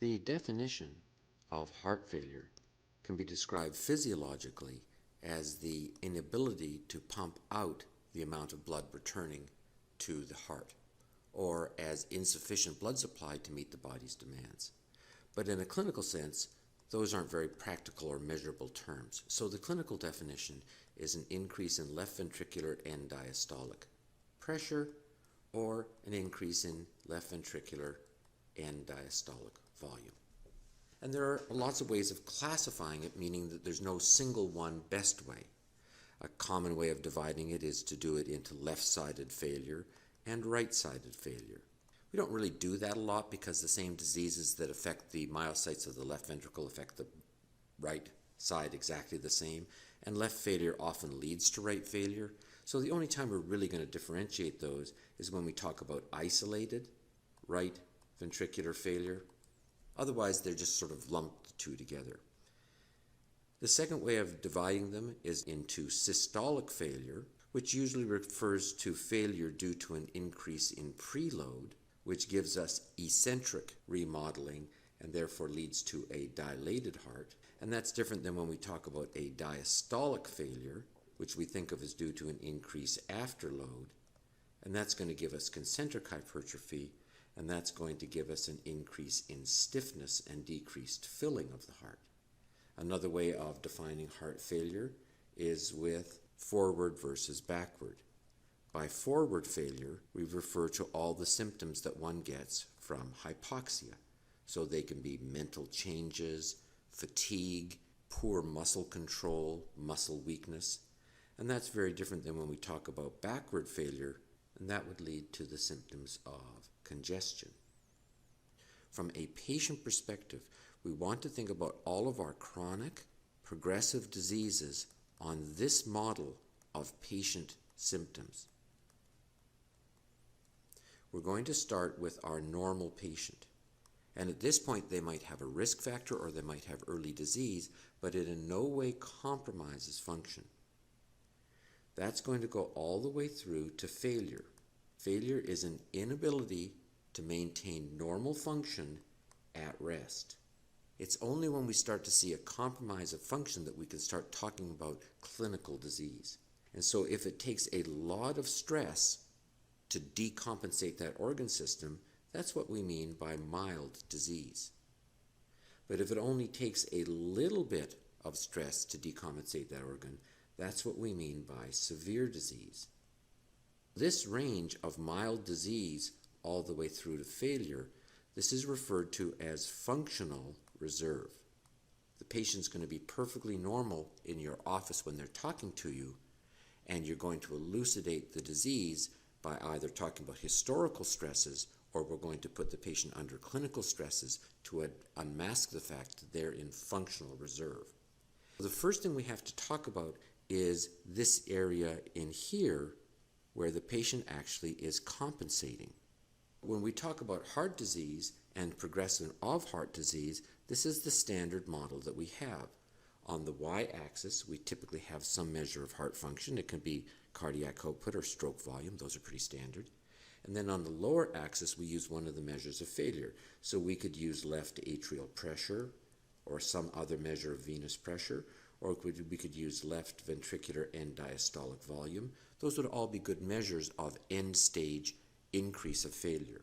The definition of heart failure can be described physiologically as the inability to pump out the amount of blood returning to the heart, or as insufficient blood supply to meet the body's demands. But in a clinical sense, those aren't very practical or measurable terms. So the clinical definition is an increase in left ventricular end diastolic pressure or an increase in left ventricular end diastolic volume. And there are lots of ways of classifying it, meaning that there's no single one best way. A common way of dividing it is to do it into left-sided failure and right-sided failure. We don't really do that a lot because the same diseases that affect the myocytes of the left ventricle affect the right side exactly the same, and left failure often leads to right failure. So the only time we're really going to differentiate those is when we talk about isolated right ventricular failure. Otherwise, they're just sort of lumped the two together. The second way of dividing them is into systolic failure, which usually refers to failure due to an increase in preload, which gives us eccentric remodeling and therefore leads to a dilated heart. And that's different than when we talk about a diastolic failure, which we think of as due to an increase after load. And that's going to give us concentric hypertrophy, and that's going to give us an increase in stiffness and decreased filling of the heart. Another way of defining heart failure is with forward versus backward. By forward failure, we refer to all the symptoms that one gets from hypoxia. So they can be mental changes, fatigue, poor muscle control, muscle weakness. And that's very different than when we talk about backward failure, and that would lead to the symptoms of congestion. From a patient perspective, we want to think about all of our chronic, progressive diseases on this model of patient symptoms. We're going to start with our normal patient. And at this point, they might have a risk factor or they might have early disease, but it in no way compromises function. That's going to go all the way through to failure. Failure is an inability to maintain normal function at rest. It's only when we start to see a compromise of function that we can start talking about clinical disease. And so if it takes a lot of stress to decompensate that organ system, that's what we mean by mild disease. But if it only takes a little bit of stress to decompensate that organ, that's what we mean by severe disease. This range of mild disease all the way through to failure, this is referred to as functional reserve. The patient's going to be perfectly normal in your office when they're talking to you, and you're going to elucidate the disease by either talking about historical stresses, or we're going to put the patient under clinical stresses to unmask the fact that they're in functional reserve. The first thing we have to talk about is this area in here where the patient actually is compensating. When we talk about heart disease and progression of heart disease, this is the standard model that we have. On the y-axis, we typically have some measure of heart function. It can be cardiac output or stroke volume. Those are pretty standard. And then on the lower axis, we use one of the measures of failure. So we could use left atrial pressure or some other measure of venous pressure, or we could use left ventricular end diastolic volume. Those would all be good measures of end-stage increase of failure.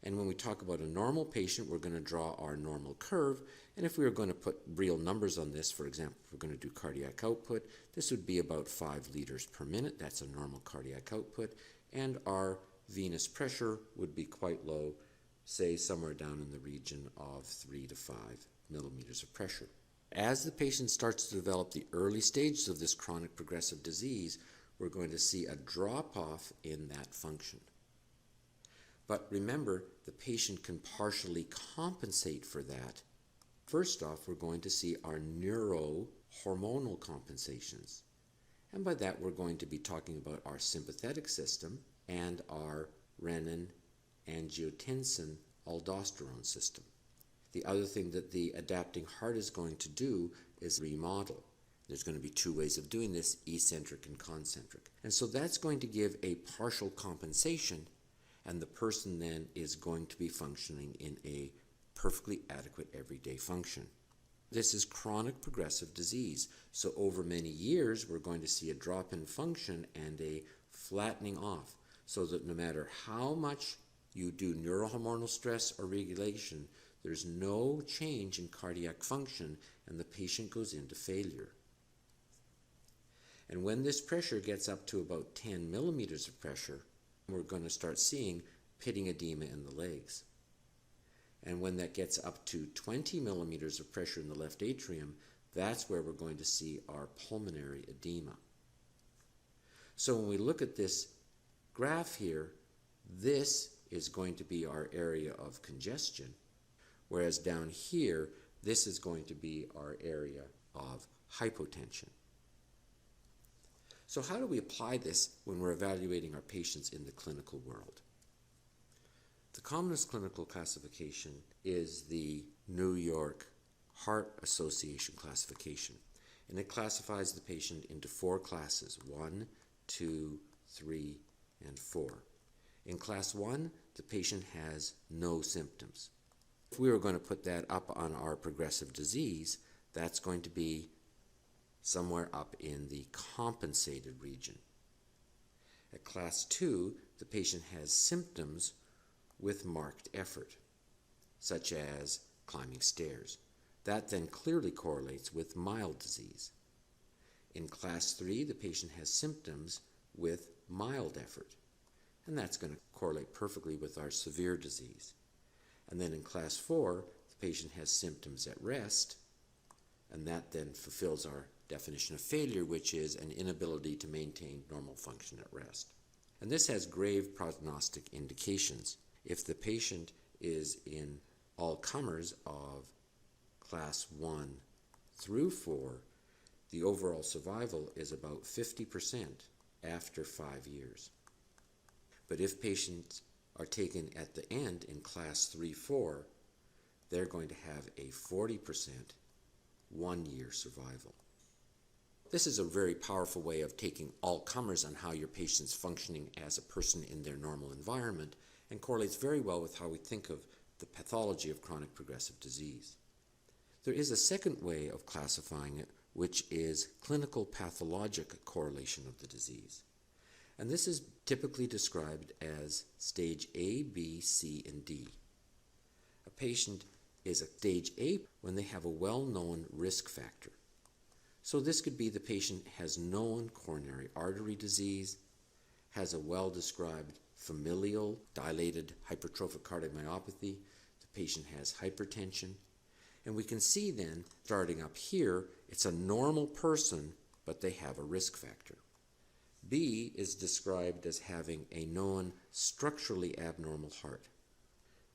And when we talk about a normal patient, we're going to draw our normal curve. And if we were going to put real numbers on this, for example, if we're going to do cardiac output, this would be about 5 liters per minute. That's a normal cardiac output. And our venous pressure would be quite low, say somewhere down in the region of 3 to 5 millimeters of pressure. As the patient starts to develop the early stages of this chronic progressive disease, we're going to see a drop-off in that function. But remember, the patient can partially compensate for that. First off, we're going to see our neurohormonal compensations. And by that, we're going to be talking about our sympathetic system and our renin, angiotensin, aldosterone system. The other thing that the adapting heart is going to do is remodel. There's going to be 2 ways of doing this, eccentric and concentric. And so that's going to give a partial compensation, and the person then is going to be functioning in a perfectly adequate everyday function. This is chronic progressive disease, so over many years we're going to see a drop in function and a flattening off, so that no matter how much you do neurohormonal stress or regulation, there's no change in cardiac function and the patient goes into failure. And when this pressure gets up to about 10 millimeters of pressure, we're going to start seeing pitting edema in the legs. And when that gets up to 20 millimeters of pressure in the left atrium, that's where we're going to see our pulmonary edema. So when we look at this graph here, this is going to be our area of congestion, whereas down here, this is going to be our area of hypotension. So how do we apply this when we're evaluating our patients in the clinical world? The commonest clinical classification is the New York Heart Association classification, and it classifies the patient into 4 classes, 1, 2, 3, and 4. In class 1, the patient has no symptoms. If we were going to put that up on our progressive disease, that's going to be somewhere up in the compensated region. At class 2, the patient has symptoms with marked effort, such as climbing stairs. That then clearly correlates with mild disease. In class 3, the patient has symptoms with mild effort, and that's going to correlate perfectly with our severe disease. And then in class 4, the patient has symptoms at rest, and that then fulfills our definition of failure, which is an inability to maintain normal function at rest. And this has grave prognostic indications. If the patient is in all comers of class 1 through 4, the overall survival is about 50% after 5 years. But if patients are taken at the end in class 3-4, they're going to have a 40% 1-year survival. This is a very powerful way of taking all comers on how your patient's functioning as a person in their normal environment, and correlates very well with how we think of the pathology of chronic progressive disease. There is a second way of classifying it, which is clinical pathologic correlation of the disease. And this is typically described as stage A, B, C, and D. A patient is a stage A when they have a well-known risk factor. So this could be the patient has known coronary artery disease, has a well-described familial dilated hypertrophic cardiomyopathy, the patient has hypertension, and we can see then, starting up here, it's a normal person, but they have a risk factor. B is described as having a known structurally abnormal heart,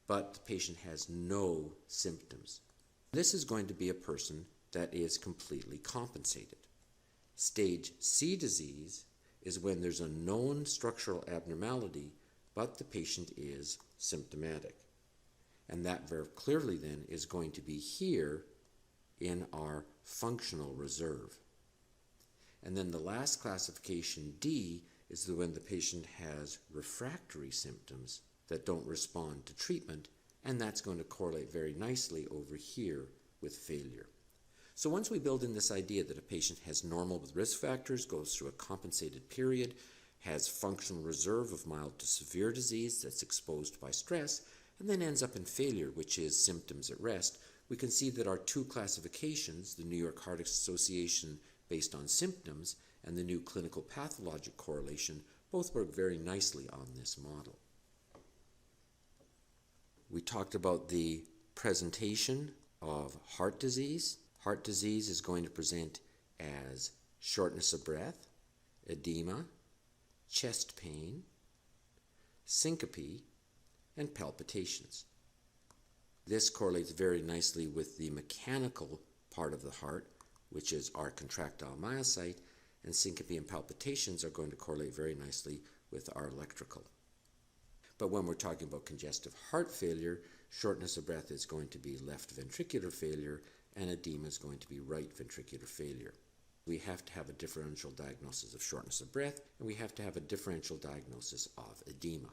but the patient has no symptoms. This is going to be a person that is completely compensated. Stage C disease is when there's a known structural abnormality, but the patient is symptomatic. And that very clearly then is going to be here in our functional reserve. And then the last classification, D, is when the patient has refractory symptoms that don't respond to treatment, and that's going to correlate very nicely over here with failure. So once we build in this idea that a patient has normal with risk factors, goes through a compensated period, has functional reserve of mild to severe disease that's exposed by stress, and then ends up in failure, which is symptoms at rest, we can see that our 2 classifications, the New York Heart Association based on symptoms and the new clinical pathologic correlation, both work very nicely on this model. We talked about the presentation of heart disease. Heart disease is going to present as shortness of breath, edema, chest pain, syncope, and palpitations. This correlates very nicely with the mechanical part of the heart, which is our contractile myocyte, and syncope and palpitations are going to correlate very nicely with our electrical. But when we're talking about congestive heart failure, shortness of breath is going to be left ventricular failure, and edema is going to be right ventricular failure. We have to have a differential diagnosis of shortness of breath, and we have to have a differential diagnosis of edema.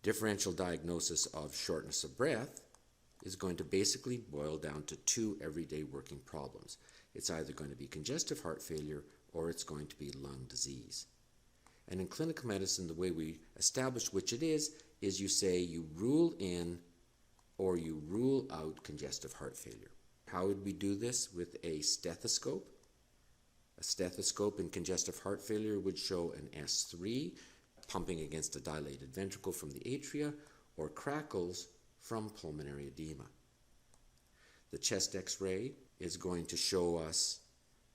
Differential diagnosis of shortness of breath is going to basically boil down to two everyday working problems. It's either going to be congestive heart failure or it's going to be lung disease. And in clinical medicine, the way we establish which it is you say you rule in or you rule out congestive heart failure. How would we do this? With a stethoscope. A stethoscope in congestive heart failure would show an S3 pumping against a dilated ventricle from the atria, or crackles from pulmonary edema. The chest X-ray is going to show us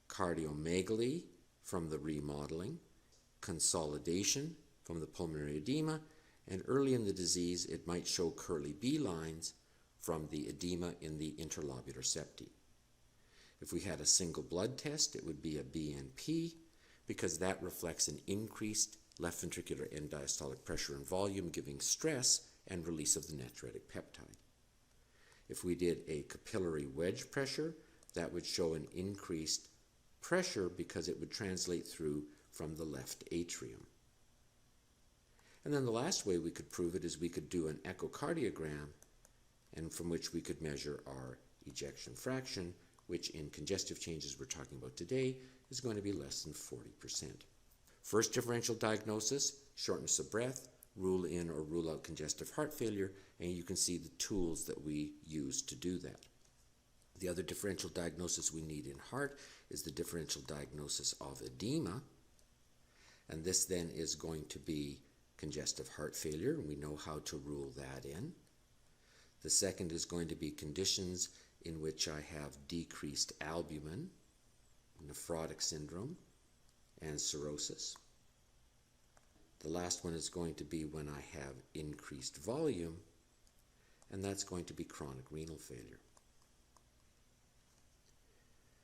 cardiomegaly from the remodeling, consolidation from the pulmonary edema, and early in the disease it might show curly B lines from the edema in the interlobular septi. If we had a single blood test, it would be a BNP, because that reflects an increased left ventricular end diastolic pressure and volume, giving stress and release of the natriuretic peptide. If we did a capillary wedge pressure, that would show an increased pressure because it would translate through from the left atrium. And then the last way we could prove it is we could do an echocardiogram, and from which we could measure our ejection fraction, which in congestive changes we're talking about today is going to be less than 40%. First differential diagnosis, shortness of breath, rule in or rule out congestive heart failure, and you can see the tools that we use to do that. The other differential diagnosis we need in heart is the differential diagnosis of edema, and this then is going to be congestive heart failure, and we know how to rule that in. The second is going to be conditions in which I have decreased albumin, nephrotic syndrome, and cirrhosis. The last one is going to be when I have increased volume, and that's going to be chronic renal failure.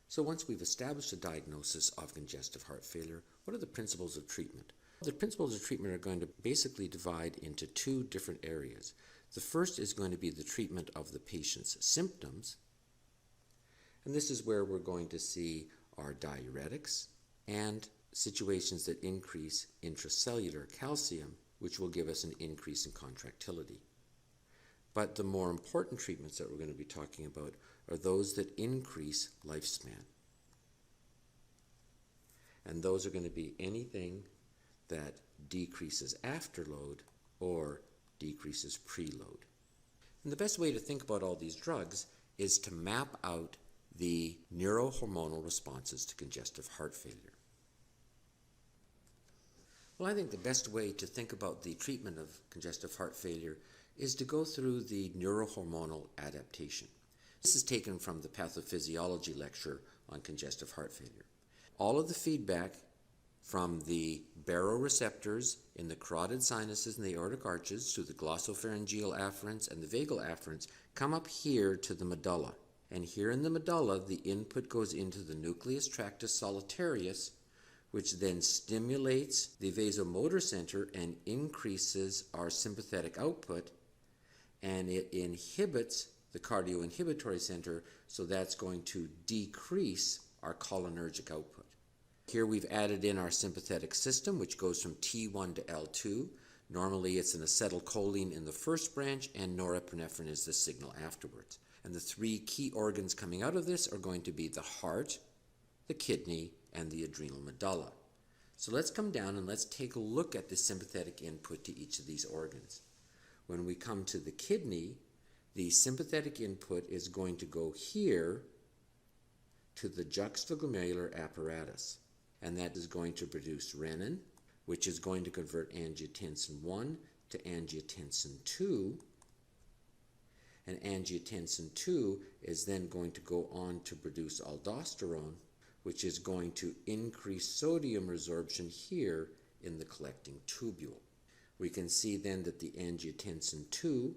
So once we've established a diagnosis of congestive heart failure, what are the principles of treatment? The principles of treatment are going to basically divide into two different areas. The first is going to be the treatment of the patient's symptoms, and this is where we're going to see our diuretics and situations that increase intracellular calcium, which will give us an increase in contractility. But the more important treatments that we're going to be talking about are those that increase lifespan. And those are going to be anything that decreases afterload or decreases preload. And the best way to think about all these drugs is to map out the neurohormonal responses to congestive heart failure. Well, I think the best way to think about the treatment of congestive heart failure is to go through the neurohormonal adaptation. This is taken from the pathophysiology lecture on congestive heart failure. All of the feedback from the baroreceptors in the carotid sinuses and the aortic arches to the glossopharyngeal afferents and the vagal afferents come up here to the medulla. And here in the medulla, the input goes into the nucleus tractus solitarius, which then stimulates the vasomotor center and increases our sympathetic output, and it inhibits the cardioinhibitory center, so that's going to decrease our cholinergic output. Here we've added in our sympathetic system, which goes from T1 to L2. Normally it's an acetylcholine in the first branch, and norepinephrine is the signal afterwards. And the three key organs coming out of this are going to be the heart, the kidney, and the adrenal medulla. So let's come down and let's take a look at the sympathetic input to each of these organs. When we come to the kidney, the sympathetic input is going to go here to the juxtaglomerular apparatus, and that is going to produce renin, which is going to convert angiotensin 1 to angiotensin 2, and angiotensin 2 is then going to go on to produce aldosterone, which is going to increase sodium resorption here in the collecting tubule. We can see then that the angiotensin 2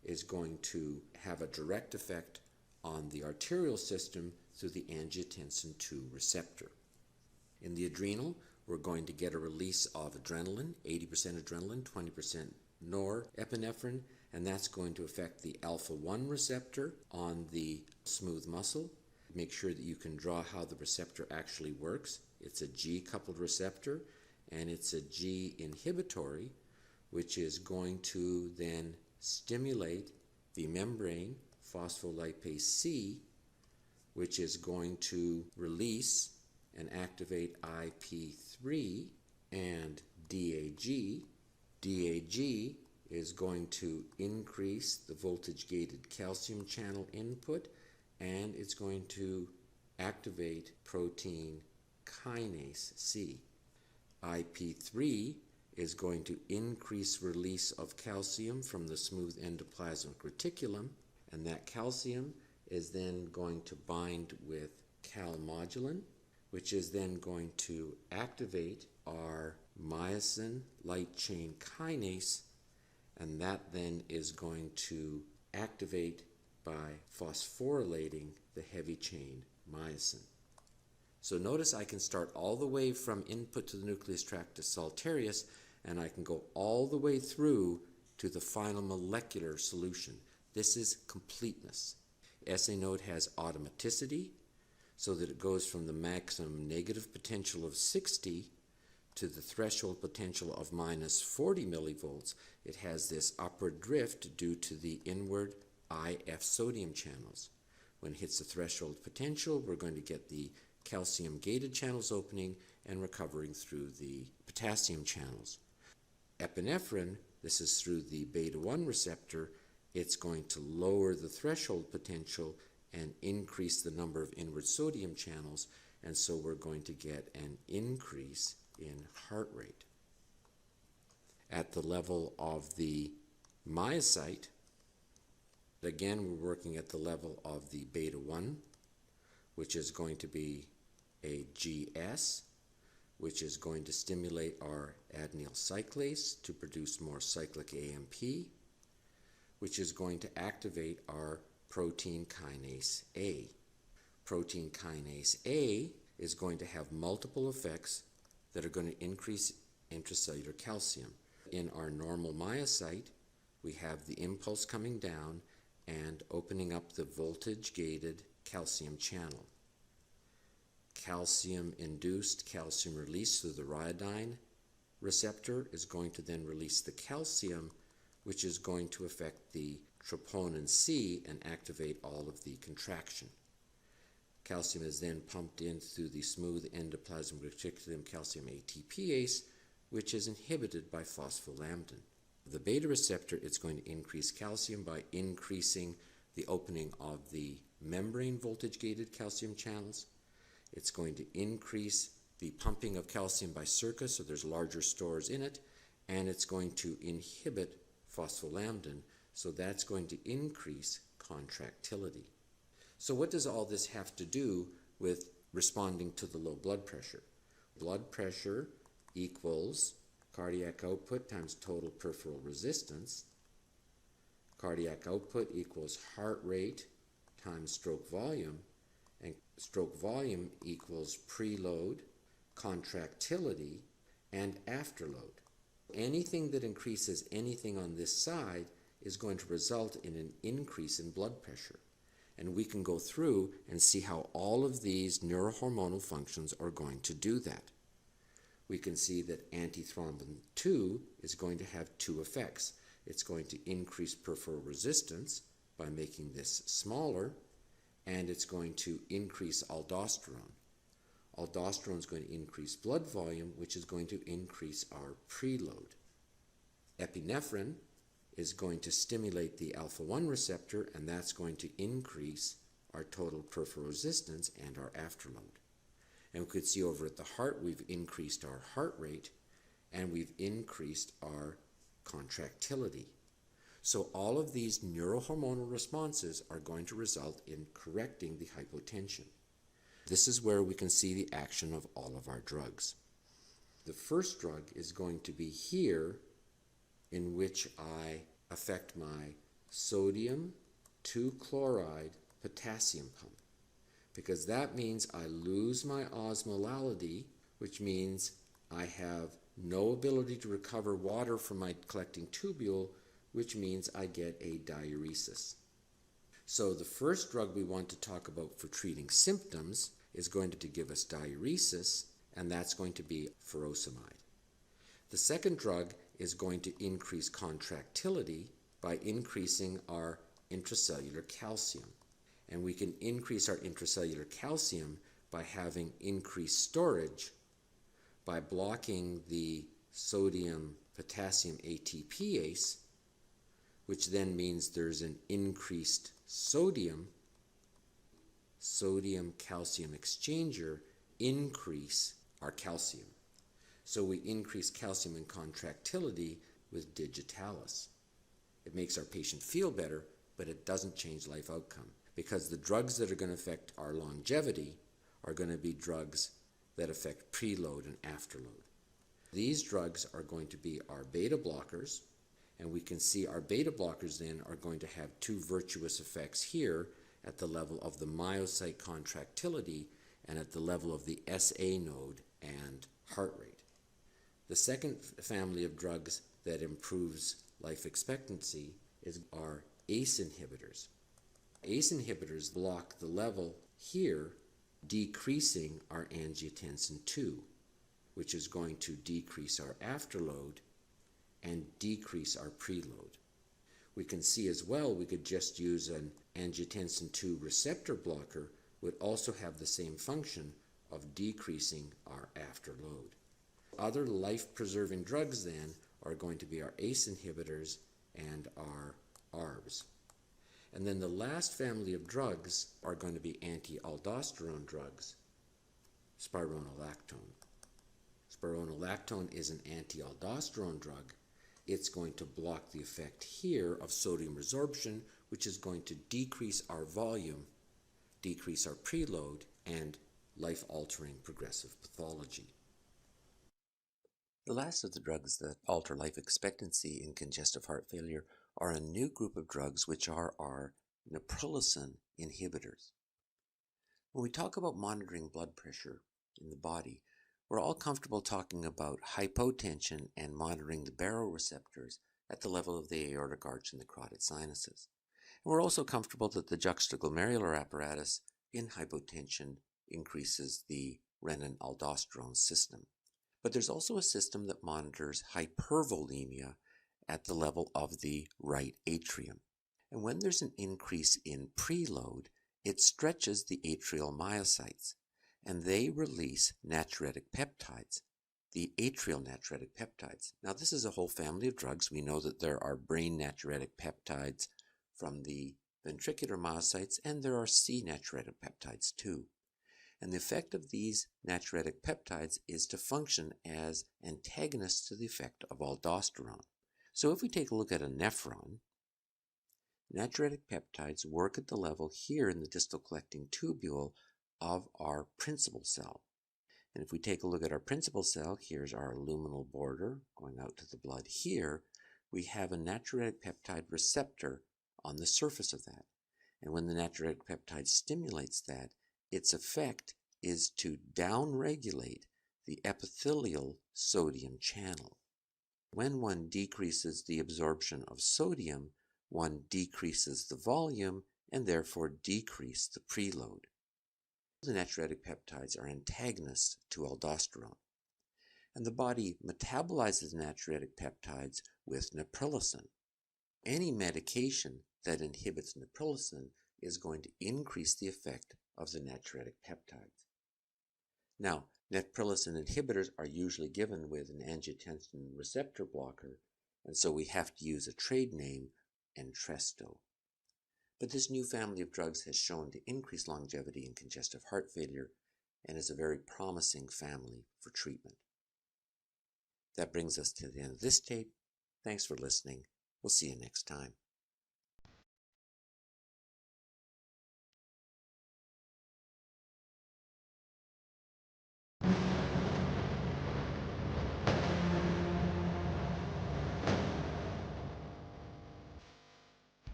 is going to have a direct effect on the arterial system through the angiotensin 2 receptor. In the adrenal, we're going to get a release of adrenaline, 80% adrenaline, 20% norepinephrine, and that's going to affect the alpha-1 receptor on the smooth muscle. Make sure that you can draw how the receptor actually works. It's a G-coupled receptor, and it's a G inhibitory, which is going to then stimulate the membrane phospholipase C, which is going to release and activate IP3 and DAG. DAG is going to increase the voltage-gated calcium channel input, and it's going to activate protein kinase C. IP3 is going to increase release of calcium from the smooth endoplasmic reticulum, and that calcium is then going to bind with calmodulin, which is then going to activate our myosin light chain kinase, and that then is going to activate by phosphorylating the heavy chain myosin. So notice I can start all the way from input to the nucleus tractus solitarius, and I can go all the way through to the final molecular solution. This is completeness. SA node has automaticity, so that it goes from the maximum negative potential of 60 to the threshold potential of minus 40 millivolts. It has this upward drift due to the inward IF sodium channels. When it hits the threshold potential, we're going to get the calcium gated channels opening and recovering through the potassium channels. Epinephrine, this is through the beta-1 receptor, it's going to lower the threshold potential and increase the number of inward sodium channels, and so we're going to get an increase in heart rate. At the level of the myocyte, again we're working at the level of the beta-1, which is going to be a GS, which is going to stimulate our adenyl cyclase to produce more cyclic AMP, which is going to activate our protein kinase A. Protein kinase A is going to have multiple effects that are going to increase intracellular calcium. In our normal myocyte, we have the impulse coming down and opening up the voltage-gated calcium channel. Calcium-induced calcium release through the rhodine receptor is going to then release the calcium, which is going to affect the troponin C and activate all of the contraction. Calcium is then pumped in through the smooth endoplasmic reticulum calcium ATPase, which is inhibited by phospholambdin. The beta receptor, it's going to increase calcium by increasing the opening of the membrane voltage-gated calcium channels. It's going to increase the pumping of calcium by circuit, so there's larger stores in it, and it's going to inhibit phospholambdin, so that's going to increase contractility. So what does all this have to do with responding to the low blood pressure? Blood pressure equals cardiac output times total peripheral resistance. Cardiac output equals heart rate times stroke volume, and stroke volume equals preload, contractility, and afterload. Anything that increases anything on this side is going to result in an increase in blood pressure. And we can go through and see how all of these neurohormonal functions are going to do that. We can see that antithrombin 2 is going to have two effects. It's going to increase peripheral resistance by making this smaller, and it's going to increase aldosterone. Aldosterone is going to increase blood volume, which is going to increase our preload. Epinephrine is going to stimulate the alpha-1 receptor, and that's going to increase our total peripheral resistance and our afterload. And we could see over at the heart, we've increased our heart rate, and we've increased our contractility. So all of these neurohormonal responses are going to result in correcting the hypotension. This is where we can see the action of all of our drugs. The first drug is going to be here, in which I affect my sodium 2-chloride potassium pump, because that means I lose my osmolality, which means I have no ability to recover water from my collecting tubule, which means I get a diuresis. So the first drug we want to talk about for treating symptoms is going to give us diuresis, and that's going to be furosemide. The second drug is going to increase contractility by increasing our intracellular calcium. And we can increase our intracellular calcium by having increased storage by blocking the sodium-potassium ATPase, which then means there's an increased sodium-calcium exchanger increase our calcium. So we increase calcium and contractility with digitalis. It makes our patient feel better, but it doesn't change life outcome, because the drugs that are going to affect our longevity are going to be drugs that affect preload and afterload. These drugs are going to be our beta blockers, and we can see our beta blockers then are going to have two virtuous effects here at the level of the myocyte contractility and at the level of the SA node and heart rate. The second family of drugs that improves life expectancy is our ACE inhibitors. ACE inhibitors block the level here, decreasing our angiotensin II, which is going to decrease our afterload and decrease our preload. We can see as well we could just use an angiotensin II receptor blocker would also have the same function of decreasing our afterload. Other life-preserving drugs then are going to be our ACE inhibitors and our ARBs. And then the last family of drugs are going to be anti-aldosterone drugs, spironolactone. Spironolactone is an anti-aldosterone drug. It's going to block the effect here of sodium resorption, which is going to decrease our volume, decrease our preload, and life-altering progressive pathology. The last of the drugs that alter life expectancy in congestive heart failure are a new group of drugs which are our neprilysin inhibitors. When we talk about monitoring blood pressure in the body, we're all comfortable talking about hypotension and monitoring the baroreceptors at the level of the aortic arch and the carotid sinuses. And we're also comfortable that the juxtaglomerular apparatus in hypotension increases the renin-aldosterone system. But there's also a system that monitors hypervolemia at the level of the right atrium. And when there's an increase in preload, it stretches the atrial myocytes, and they release natriuretic peptides, the atrial natriuretic peptides. Now, this is a whole family of drugs. We know that there are brain natriuretic peptides from the ventricular myocytes, and there are C natriuretic peptides too. And the effect of these natriuretic peptides is to function as antagonists to the effect of aldosterone. So if we take a look at a nephron, natriuretic peptides work at the level here in the distal collecting tubule of our principal cell. And if we take a look at our principal cell, here's our luminal border going out to the blood here, we have a natriuretic peptide receptor on the surface of that. And when the natriuretic peptide stimulates that, its effect is to downregulate the epithelial sodium channel. When one decreases the absorption of sodium, one decreases the volume and therefore decrease the preload. The natriuretic peptides are antagonists to aldosterone, and the body metabolizes natriuretic peptides with neprilysin. Any medication that inhibits neprilysin is going to increase the effect of the natriuretic peptides. Now, neprilysin inhibitors are usually given with an angiotensin receptor blocker, and so we have to use a trade name, Entresto. But this new family of drugs has shown to increase longevity in congestive heart failure and is a very promising family for treatment. That brings us to the end of this tape. Thanks for listening. We'll see you next time.